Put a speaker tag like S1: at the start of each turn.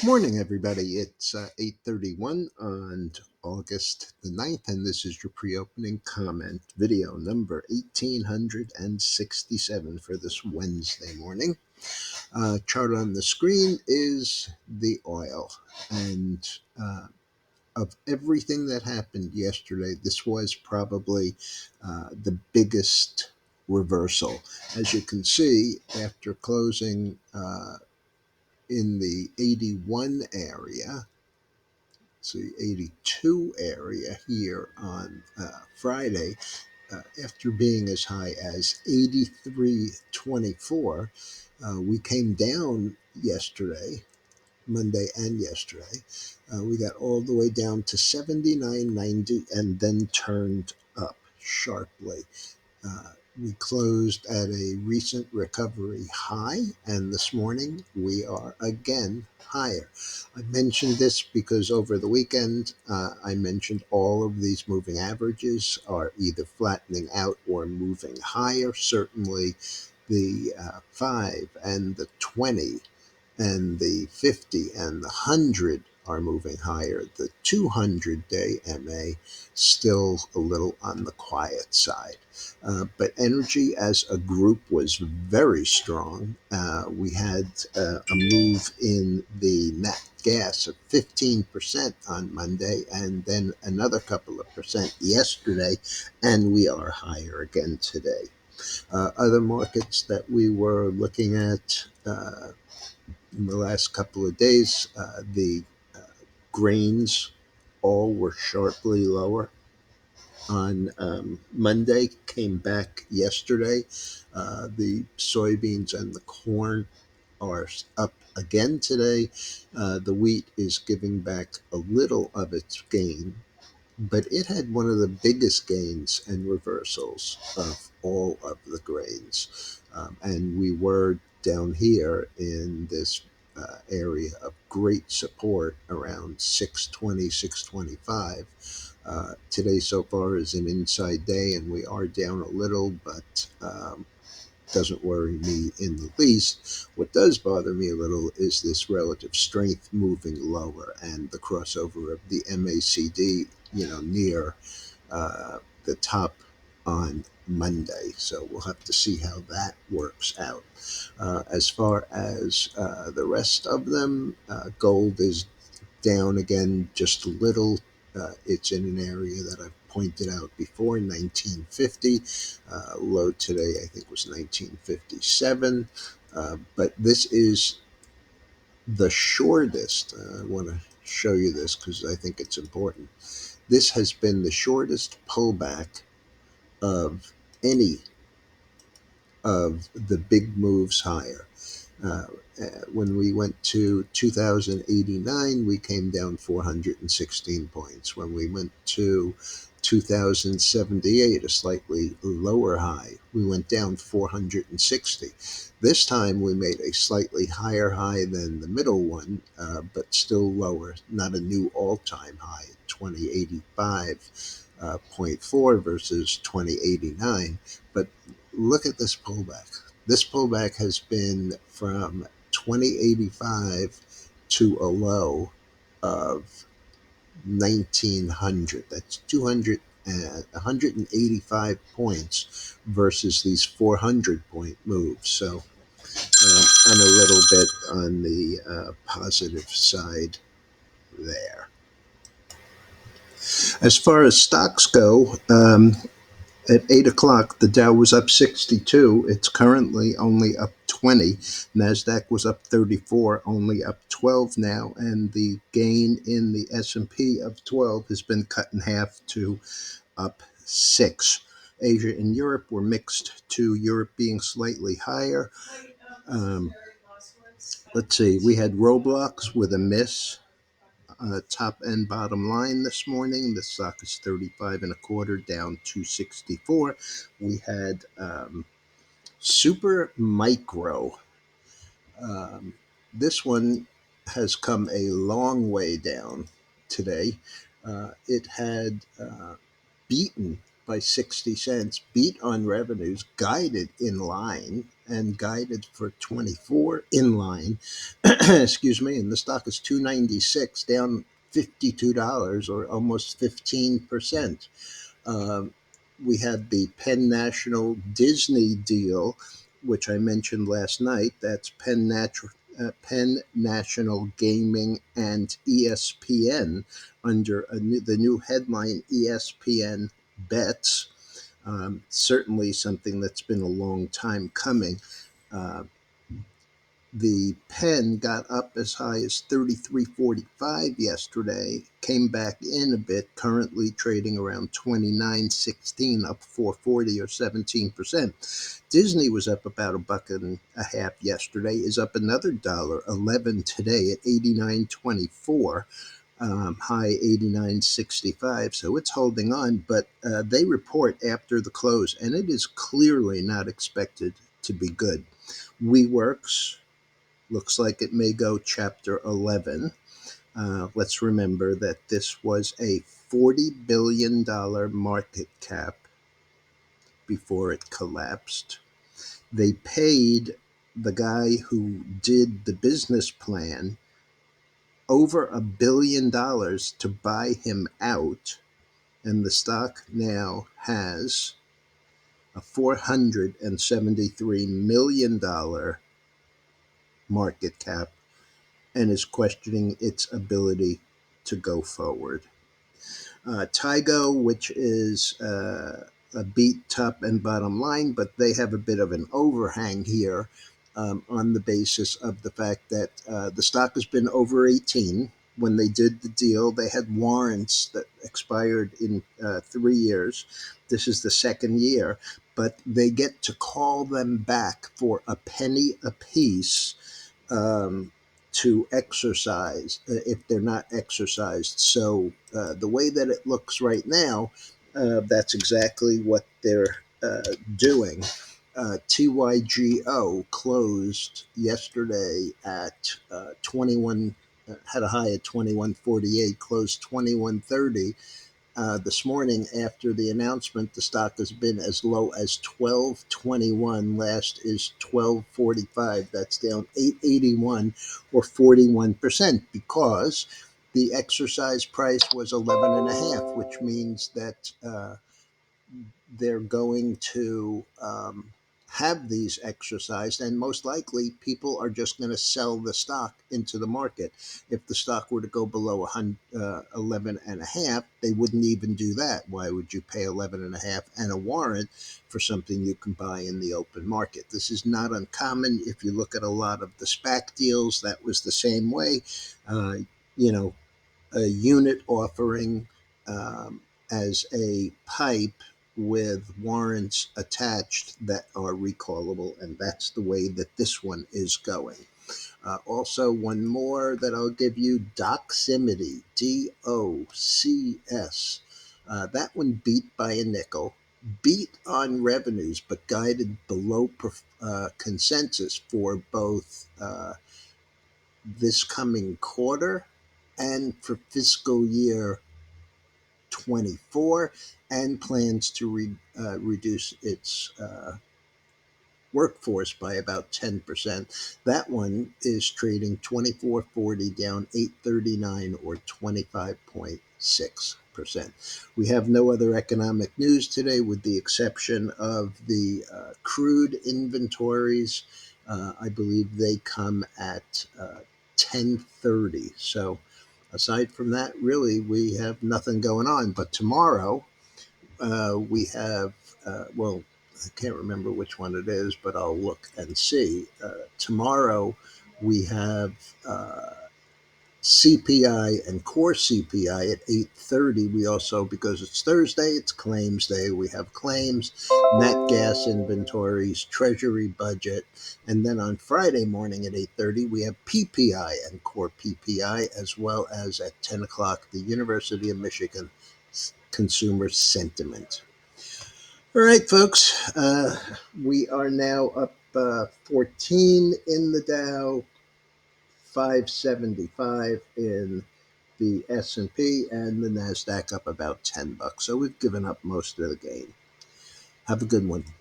S1: Morning, everybody. It's 8:31 on August the 9th, and this is your pre-opening comment video number 1867 for this Wednesday morning. Chart on the screen is the oil, and of everything that happened yesterday, this was probably the biggest reversal. As you can see, after closing in the 81 area, so 82 area here on Friday, after being as high as 83.24, we came down yesterday, Monday and yesterday. We got all the way down to 79.90 and then turned up sharply. We closed at a recent recovery high, and this morning we are again higher. I mentioned this because over the weekend I mentioned all of these moving averages are either flattening out or moving higher. Certainly the 5 and the 20 and the 50 and the 100 are moving higher. The 200-day MA still a little on the quiet side. But energy as a group was very strong. We had a move in the nat gas of 15% on Monday and then another couple of percent yesterday, and we are higher again today. Other markets that we were looking at in the last couple of days, the grains all were sharply lower. On Monday, came back yesterday. The soybeans and the corn are up again today. The wheat is giving back a little of its gain, but it had one of the biggest gains and reversals of all of the grains. And we were down here in this area of great support around 620, 625. Today so far is an inside day, and we are down a little, but doesn't worry me in the least. What does bother me a little is this relative strength moving lower and the crossover of the MACD, near the top on Monday. So we'll have to see how that works out. As far as the rest of them, gold is down again just a little. It's in an area that I've pointed out before, 1950. Low today, I think, was 1957. But this is the shortest. I want to show you this because I think it's important. This has been the shortest pullback of any of the big moves higher. Uh, when we went to 2089, we came down 416 points. When we went to 2078, a slightly lower high, we went down 460. This time we made a slightly higher high than the middle one, but still lower, not a new all-time high, 2085.4 versus 2089. But look at this pullback. This pullback has been from 2085 to a low of 1900. That's 185 points versus these 400-point moves. So I'm a little bit on the positive side there. As far as stocks go, at 8 o'clock, the Dow was up 62. It's currently only up 20. NASDAQ was up 34, only up 12 now. And the gain in the S&P of 12 has been cut in half to up 6. Asia and Europe were mixed, to Europe being slightly higher. Um, let's see, we had Roblox with a miss. Top and bottom line this morning. The stock is 35 and a quarter, down 264. We had Super Micro. Um, this one has come a long way down today. It had beaten by 60 cents, beat on revenues, guided in line, and guided for 24 in line. Excuse me. And the stock is 296, down $52 or almost 15%. Um, we had the Penn National Disney deal, which I mentioned last night. That's Penn National Gaming and ESPN under the new headline ESPN Bets. Certainly something that's been a long time coming. Uh, the pen got up as high as 33.45 yesterday, came back in a bit, currently trading around 29.16, up 440 or 17%. Disney was up about a buck and a half yesterday, is up another $1.11 today at 89.24. High 89.65, so it's holding on, but they report after the close, and it is clearly not expected to be good. WeWorks looks like it may go Chapter 11. Let's remember that this was a $40 billion market cap before it collapsed. They paid the guy who did the business plan over $1 billion to buy him out, and the stock now has a $473 million market cap and is questioning its ability to go forward. Tygo, which is a beat top and bottom line, but they have a bit of an overhang here on the basis of the fact that the stock has been over 18. When they did the deal, they had warrants that expired in 3 years. This is the second year, but they get to call them back for a penny apiece um, to exercise if they're not exercised. So the way that it looks right now, that's exactly what they're doing. TYGO closed yesterday at 21, had a high at 21.48, closed 21.30. This morning, after the announcement, the stock has been as low as 12.21. Last is 12.45. That's down 8.81 or 41% because the exercise price was 11.5, which means that they're going to have these exercised, and most likely people are just going to sell the stock into the market. If the stock were to go below 11 and a half, they wouldn't even do that. Why would you pay 11 and a half and a warrant for something you can buy in the open market? This is not uncommon. If you look at a lot of the SPAC deals, that was the same way. Uh, you know, a unit offering as a pipe with warrants attached that are recallable, and that's the way that this one is going. Also, one more that I'll give you, Doximity, DOCS. That one beat by a nickel, beat on revenues, but guided below consensus for both this coming quarter and for fiscal year 24, and plans to reduce its workforce by about 10%. That one is trading 24.40, down 8.39 or 25.6%. We have no other economic news today with the exception of the crude inventories. I believe they come at 10:30. So aside from that, really, we have nothing going on. But tomorrow, we have, well, I can't remember which one it is, but I'll look and see. Tomorrow, we have CPI and core CPI at 8:30. We also, because it's Thursday, it's claims day. We have claims, nat gas inventories, treasury budget, and then on Friday morning at 8:30 we have PPI and core PPI, as well as at 10 o'clock the University of Michigan consumer sentiment. All right, folks, we are now up 14 in the Dow, 575 in the S&P and the Nasdaq up about $10. So we've given up most of the gain. Have a good one.